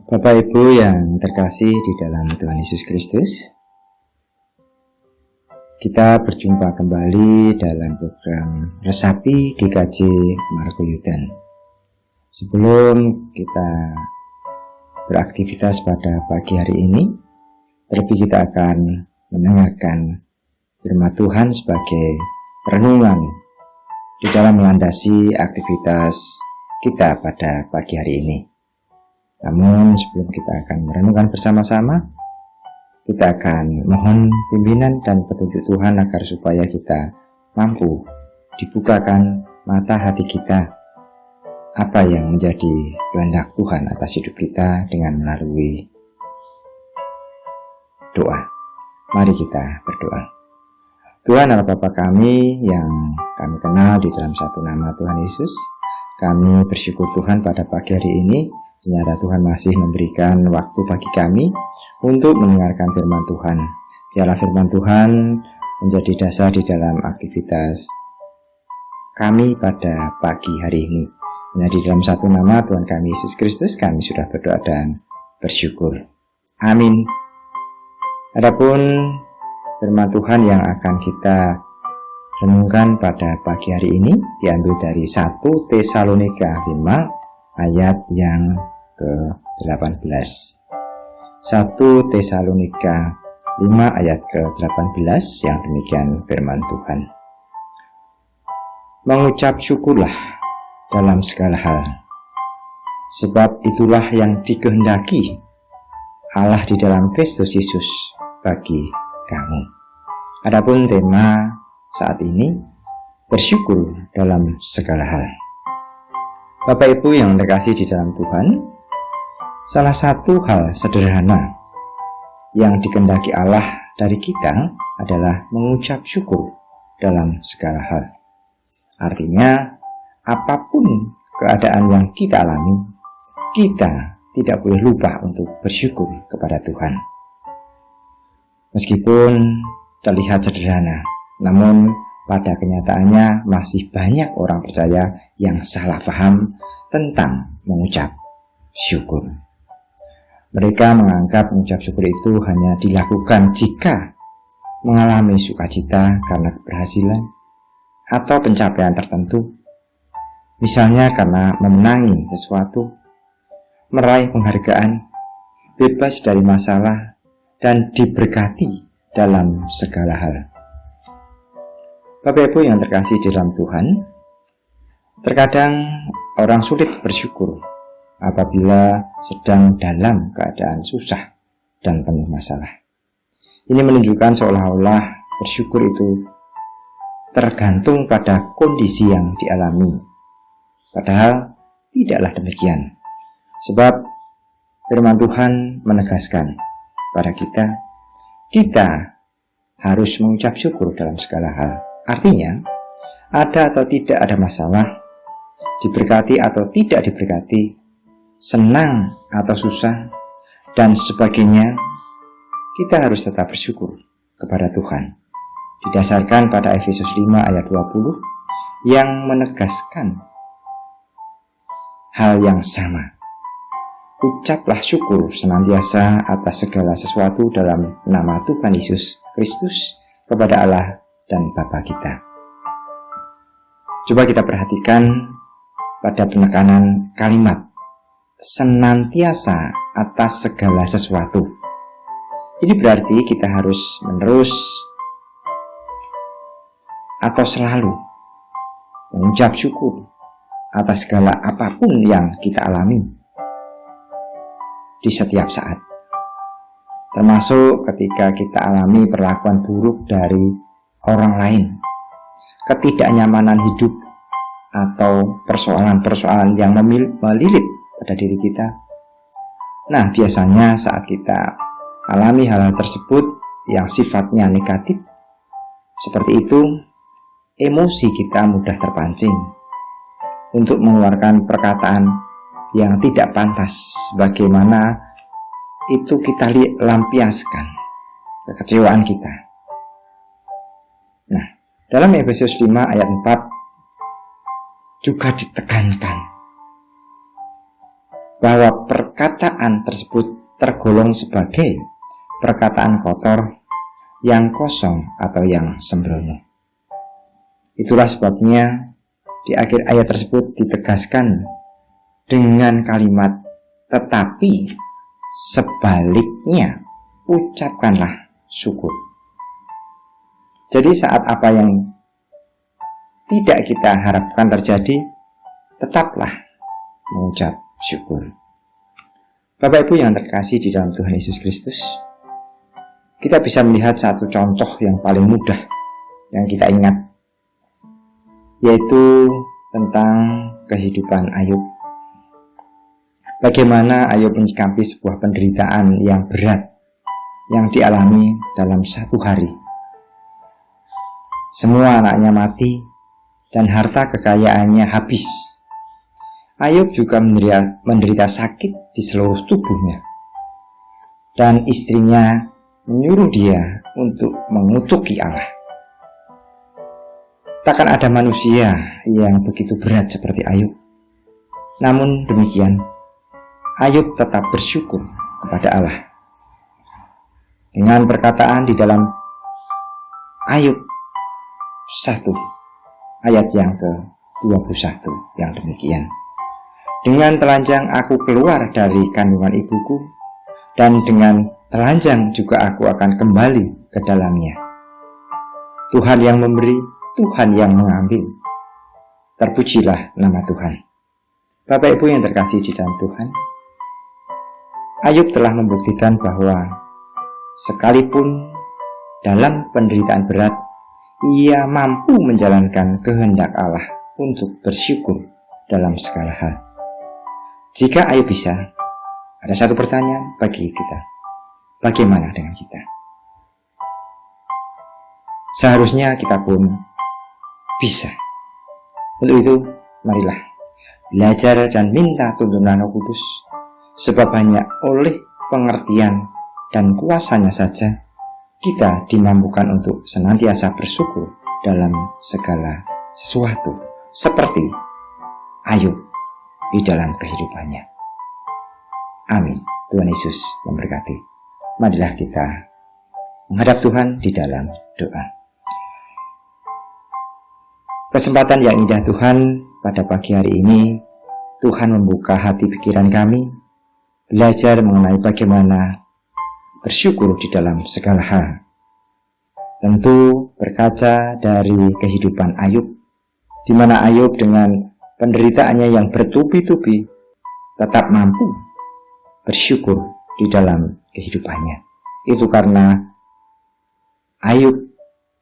Bapak Ibu yang terkasih di dalam Tuhan Yesus Kristus, kita berjumpa kembali dalam program Resapi GKJ Margolyudan. Sebelum kita beraktivitas pada pagi hari ini, terlebih kita akan mendengarkan firman Tuhan sebagai renungan di dalam melandasi aktivitas kita pada pagi hari ini. Namun sebelum kita akan merenungkan bersama-sama, kita akan mohon pimpinan dan petunjuk Tuhan agar supaya kita mampu dibukakan mata hati kita apa yang menjadi kehendak Tuhan atas hidup kita dengan melalui doa. Mari kita berdoa. Tuhan Allah Bapa kami yang kami kenal di dalam satu nama Tuhan Yesus, kami bersyukur Tuhan pada pagi hari ini ternyata Tuhan masih memberikan waktu bagi kami untuk mendengarkan firman Tuhan. Biarlah firman Tuhan menjadi dasar di dalam aktivitas kami pada pagi hari ini. Nah, di dalam satu nama Tuhan kami Yesus Kristus kami sudah berdoa dan bersyukur. Amin. Adapun firman Tuhan yang akan kita renungkan pada pagi hari ini diambil dari 1 Tesalonika 5 ayat yang ke-18. 1 Tesalonika 5 ayat ke-18 yang demikian firman Tuhan. Mengucap syukurlah dalam segala hal, sebab itulah yang dikehendaki Allah di dalam Kristus Yesus bagi kamu. Adapun tema saat ini, bersyukur dalam segala hal. Bapak Ibu yang terkasih di dalam Tuhan, salah satu hal sederhana yang dikehendaki Allah dari kita adalah mengucap syukur dalam segala hal. Artinya, apapun keadaan yang kita alami, kita tidak boleh lupa untuk bersyukur kepada Tuhan. Meskipun terlihat sederhana, namun pada kenyataannya masih banyak orang percaya yang salah paham tentang mengucap syukur. Mereka menganggap mengucap syukur itu hanya dilakukan jika mengalami sukacita karena keberhasilan atau pencapaian tertentu, misalnya karena memenangi sesuatu, meraih penghargaan, bebas dari masalah, dan diberkati dalam segala hal. Bapak Ibu yang terkasih di dalam Tuhan, terkadang orang sulit bersyukur apabila sedang dalam keadaan susah dan penuh masalah. Ini menunjukkan seolah-olah bersyukur itu tergantung pada kondisi yang dialami. Padahal tidaklah demikian. Sebab firman Tuhan menegaskan pada kita harus mengucap syukur dalam segala hal. Artinya, ada atau tidak ada masalah, diberkati atau tidak diberkati, senang atau susah, dan sebagainya, kita harus tetap bersyukur kepada Tuhan. Didasarkan pada Efesus 5 ayat 20 yang menegaskan hal yang sama. Ucaplah syukur senantiasa atas segala sesuatu dalam nama Tuhan Yesus Kristus kepada Allah dan Bapa kita. Coba kita perhatikan pada penekanan kalimat senantiasa atas segala sesuatu. Ini berarti kita harus menerus atau selalu mengucap syukur atas segala apapun yang kita alami di setiap saat, termasuk ketika kita alami perlakuan buruk dari orang lain, ketidaknyamanan hidup, atau persoalan-persoalan yang melilit pada diri kita. Nah, biasanya saat kita alami hal-hal tersebut yang sifatnya negatif, seperti itu, emosi kita mudah terpancing untuk mengeluarkan perkataan yang tidak pantas, bagaimana itu kita lampiaskan kekecewaan kita. Nah, dalam Efesus 5 ayat 4 juga ditekankan bahwa perkataan tersebut tergolong sebagai perkataan kotor, yang kosong atau yang sembrono. Itulah sebabnya di akhir ayat tersebut ditegaskan dengan kalimat tetapi sebaliknya ucapkanlah syukur. Jadi saat apa yang tidak kita harapkan terjadi, tetaplah mengucap syukur. Bapak Ibu yang terkasih di dalam Tuhan Yesus Kristus, kita bisa melihat satu contoh yang paling mudah yang kita ingat, yaitu tentang kehidupan Ayub. Bagaimana Ayub menyikapi sebuah penderitaan yang berat yang dialami dalam satu hari. Semua anaknya mati dan harta kekayaannya habis. Ayub juga menderita sakit di seluruh tubuhnya. Dan istrinya menyuruh dia untuk mengutuki Allah. Takkan ada manusia yang begitu berat seperti Ayub. Namun demikian, Ayub tetap bersyukur kepada Allah. Dengan perkataan di dalam Ayub 1 ayat yang ke-21 yang demikian. Dengan telanjang aku keluar dari kandungan ibuku, dan dengan telanjang juga aku akan kembali ke dalamnya. Tuhan yang memberi, Tuhan yang mengambil. Terpujilah nama Tuhan. Bapak Ibu yang terkasih di dalam Tuhan, Ayub telah membuktikan bahwa sekalipun dalam penderitaan berat, ia mampu menjalankan kehendak Allah untuk bersyukur dalam segala hal. Jika Ayub bisa, ada satu pertanyaan bagi kita. Bagaimana dengan kita? Seharusnya kita pun bisa. Untuk itu, marilah belajar dan minta tuntunan Roh Kudus, sebab hanya oleh pengertian dan kuasanya saja kita dimampukan untuk senantiasa bersyukur dalam segala sesuatu, seperti Ayub di dalam kehidupannya. Amin. Tuhan Yesus memberkati. Marilah kita menghadap Tuhan di dalam doa. Kesempatan yang indah Tuhan, pada pagi hari ini Tuhan membuka hati pikiran kami, belajar mengenai bagaimana bersyukur di dalam segala hal. Tentu berkaca dari kehidupan Ayub, di mana Ayub dengan penderitaannya yang bertubi-tubi tetap mampu bersyukur di dalam kehidupannya. Itu karena Ayub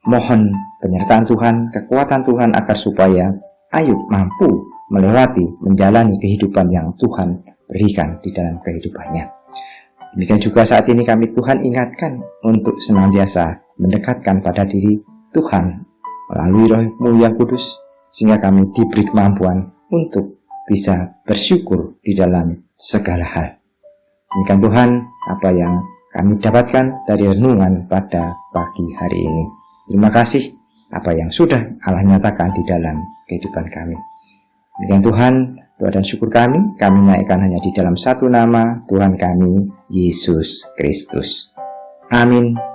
mohon penyertaan Tuhan, kekuatan Tuhan, agar supaya Ayub mampu melewati, menjalani kehidupan yang Tuhan berikan di dalam kehidupannya. Demikian juga saat ini kami Tuhan ingatkan untuk senantiasa mendekatkan pada diri Tuhan melalui Roh-Mu yang kudus, sehingga kami diberi kemampuan untuk bisa bersyukur di dalam segala hal. Demikian Tuhan apa yang kami dapatkan dari renungan pada pagi hari ini. Terima kasih apa yang sudah Allah nyatakan di dalam kehidupan kami. Demikian Tuhan, doa dan syukur kami naikkan hanya di dalam satu nama, Tuhan kami, Yesus Kristus. Amin.